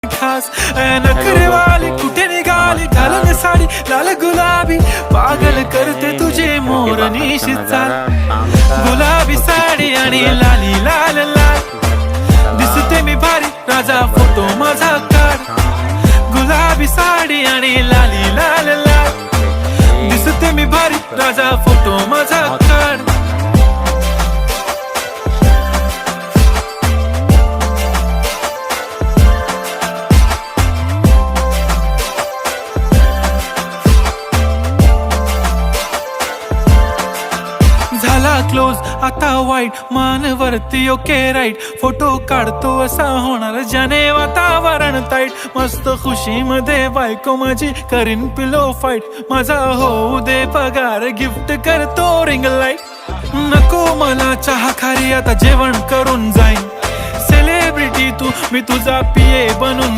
खास नखरेवाली कुठे निघाली घालून साडी लाल गुलाबी पागल करते तुझे मोर निशीचा गुलाबी साडी आणि लाली लाल लाल दिसते मी भारी राजा फोटो माझा काढ गुलाबी साडी आणि लाली लाल लाल दिसते मी भारी राजा फोटो माझा काढ झाला क्लोज आता वाईट मानवरती ओके राईट फोटो काढतो असा होणार ज्याने वातावरण ताईट मस्त खुशी मध्ये बायको माझी करीन पिलो फाईट माझा होऊ दे पगार गिफ्ट करतो रिंग लाईट नको मला चहा खारी आता जेवण करून जाईन सेलिब्रिटी तू मी तुझा पिये बनून